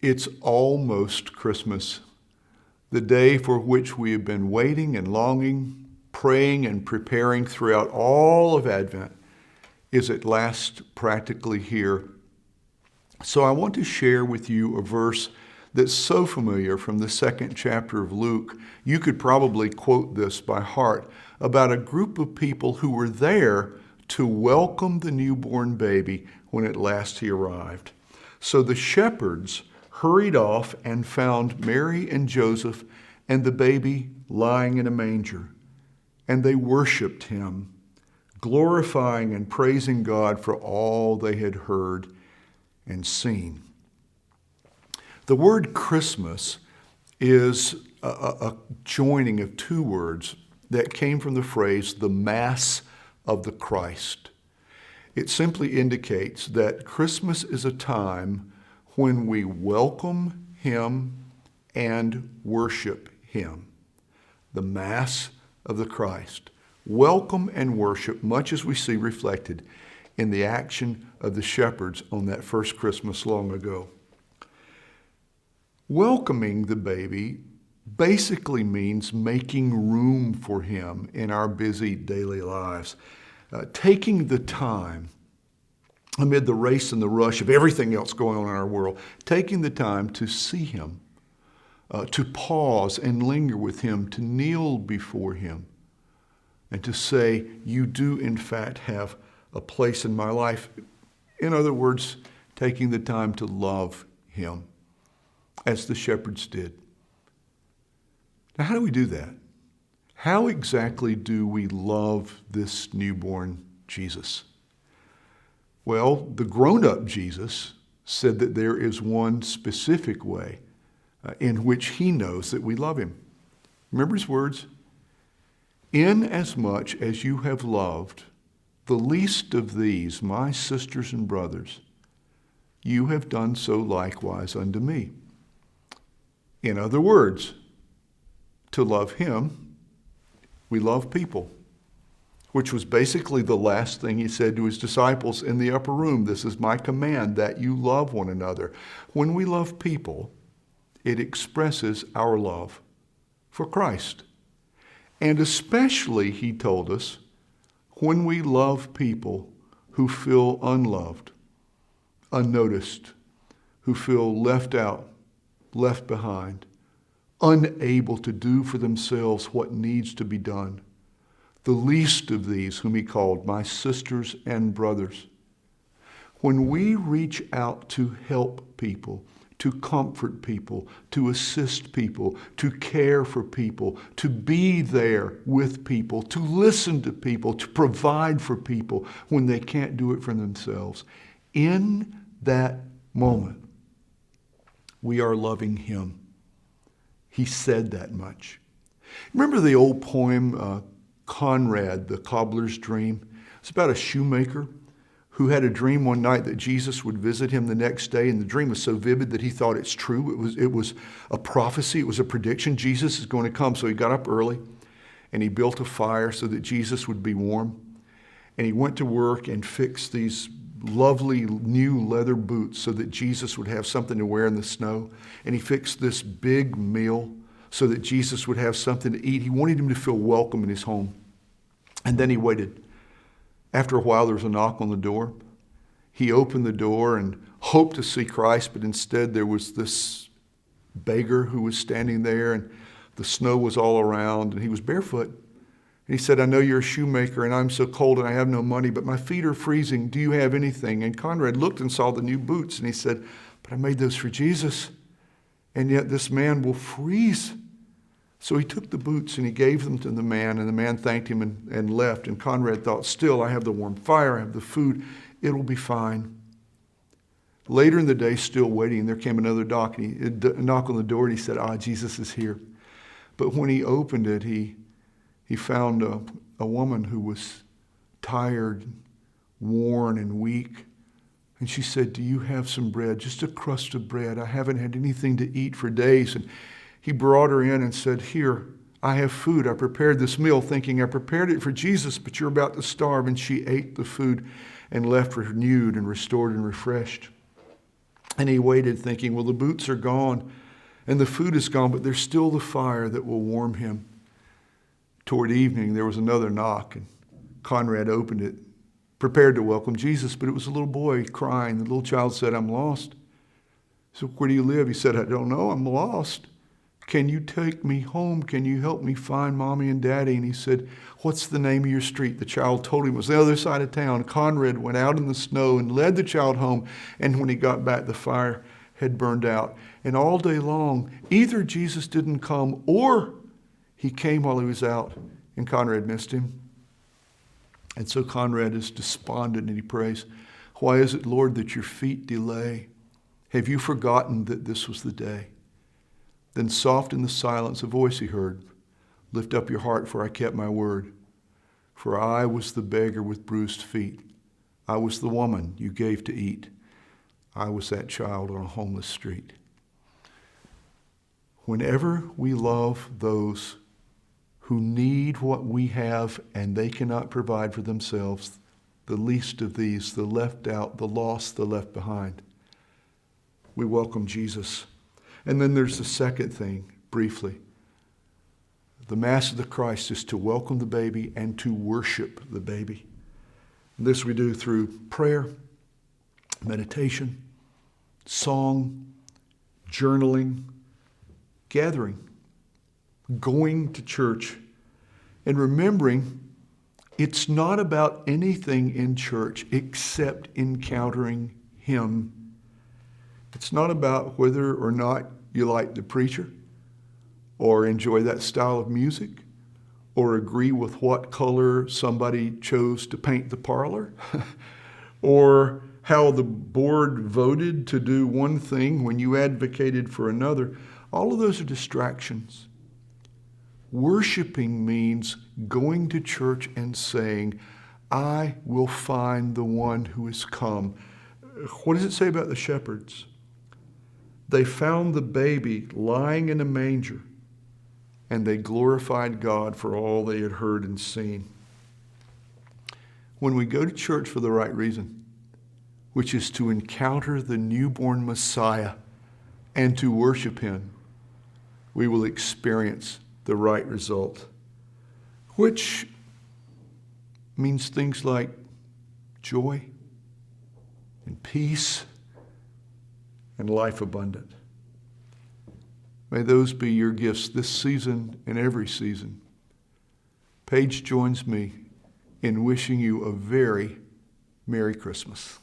It's almost Christmas, the day for which we have been waiting and longing, praying and preparing throughout all of Advent is at last practically here. So I want to share with you a verse that's so familiar from the second chapter of Luke. You could probably quote this by heart, about a group of people who were there to welcome the newborn baby when at last he arrived. So the shepherds hurried off and found Mary and Joseph and the baby lying in a manger. And they worshiped him, glorifying and praising God for all they had heard and seen. The word Christmas is a joining of two words that came from the phrase, the Mass of the Christ. It simply indicates that Christmas is a time when we welcome him and worship him. The Mass of the Christ. Welcome and worship, much as we see reflected in the action of the shepherds on that first Christmas long ago. Welcoming the baby basically means making room for him in our busy daily lives. Taking the time, amid the race and the rush of everything else going on in our world, taking the time to see him, to pause and linger with him, to kneel before him, and to say, you do in fact have a place in my life. In other words, taking the time to love him, as the shepherds did. Now, how do we do that? How exactly do we love this newborn Jesus? Well, the grown-up Jesus said that there is one specific way in which he knows that we love him. Remember his words? Inasmuch as you have loved the least of these, my sisters and brothers, you have done so likewise unto me. In other words, to love him, we love people, which was basically the last thing he said to his disciples in the upper room. This is my command, that you love one another. When we love people, it expresses our love for Christ. And especially, he told us, when we love people who feel unloved, unnoticed, who feel left out, left behind, unable to do for themselves what needs to be done. The least of these whom he called my sisters and brothers. When we reach out to help people, to comfort people, to assist people, to care for people, to be there with people, to listen to people, to provide for people when they can't do it for themselves, in that moment, we are loving him. He said that much. Remember the old poem, Conrad, the Cobblers Dream? It's about a shoemaker who had a dream one night that Jesus would visit him the next day, and the dream was so vivid that he thought it's true. It was a prophecy. It was a prediction. Jesus is going to come. So he got up early, and he built a fire so that Jesus would be warm. And he went to work and fixed these lovely new leather boots so that Jesus would have something to wear in the snow. And he fixed this big meal so that Jesus would have something to eat. He wanted him to feel welcome in his home. And then he waited. After a while, there was a knock on the door. He opened the door and hoped to see Christ, but instead there was this beggar who was standing there, and the snow was all around, and he was barefoot. And he said, I know you're a shoemaker, and I'm so cold, and I have no money, but my feet are freezing. Do you have anything? And Conrad looked and saw the new boots, and he said, but I made those for Jesus, and yet this man will freeze. So he took the boots and he gave them to the man, and the man thanked him and left. And Conrad thought, still, I have the warm fire, I have the food, it'll be fine. Later in the day, still waiting, there came another knock on the door, and he said, Jesus is here. But when he opened it, he found a woman who was tired, worn, and weak. And she said, do you have some bread, just a crust of bread? I haven't had anything to eat for days. And he brought her in and said, here, I have food. I prepared this meal thinking I prepared it for Jesus, but you're about to starve. And she ate the food and left renewed and restored and refreshed. And he waited thinking, well, the boots are gone and the food is gone, but there's still the fire that will warm him. Toward evening, there was another knock, and Conrad opened it, prepared to welcome Jesus, but it was a little boy crying. The little child said, I'm lost. So where do you live? He said, I don't know, I'm lost. Can you take me home? Can you help me find Mommy and Daddy? And he said, what's the name of your street? The child told him it was the other side of town. Conrad went out in the snow and led the child home. And when he got back, the fire had burned out. And all day long, either Jesus didn't come or he came while he was out and Conrad missed him. And so Conrad is despondent and he prays, why is it, Lord, that your feet delay? Have you forgotten that this was the day? Then soft in the silence, a voice he heard, lift up your heart, for I kept my word. For I was the beggar with bruised feet. I was the woman you gave to eat. I was that child on a homeless street. Whenever we love those who need what we have and they cannot provide for themselves, the least of these, the left out, the lost, the left behind, we welcome Jesus. And then there's the second thing, briefly. The Mass of the Christ is to welcome the baby and to worship the baby. And this we do through prayer, meditation, song, journaling, gathering, going to church, and remembering it's not about anything in church except encountering Him. It's not about whether or not you like the preacher or enjoy that style of music or agree with what color somebody chose to paint the parlor or how the board voted to do one thing when you advocated for another. All of those are distractions. Worshiping means going to church and saying, I will find the one who has come. What does it say about the shepherds? They found the baby lying in a manger, and they glorified God for all they had heard and seen. When we go to church for the right reason, which is to encounter the newborn Messiah and to worship Him, we will experience the right result, which means things like joy and peace and life abundant. May those be your gifts this season and every season. Paige joins me in wishing you a very Merry Christmas.